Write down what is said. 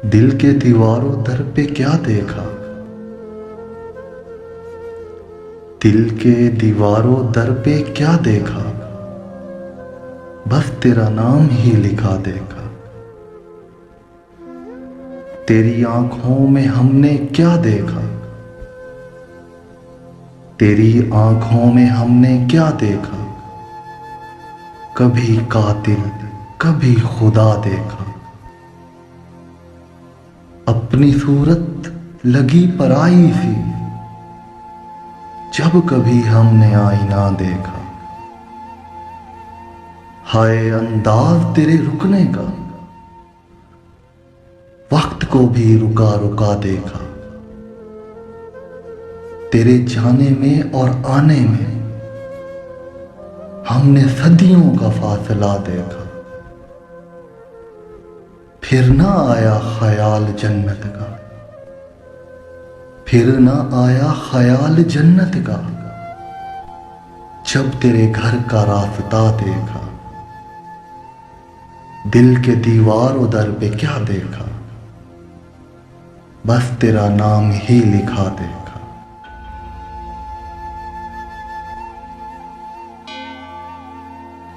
दिल के दीवारों दर पे क्या देखा, दिल के दीवारों दर पे क्या देखा, बस तेरा नाम ही लिखा देखा। तेरी आंखों में हमने क्या देखा, तेरी आंखों में हमने क्या देखा, कभी कातिल कभी खुदा देखा। अपनी सूरत लगी पराई सी, जब कभी हमने आईना देखा। हाय अंदाज तेरे रुकने का, वक्त को भी रुका रुका देखा। तेरे जाने में और आने में हमने सदियों का फासला देखा। फिर ना आया ख्याल जन्नत का, फिर ना आया ख्याल जन्नत का, जब तेरे घर का रास्ता देखा। दिल के दीवारों दर पे क्या देखा, बस तेरा नाम ही लिखा देखा।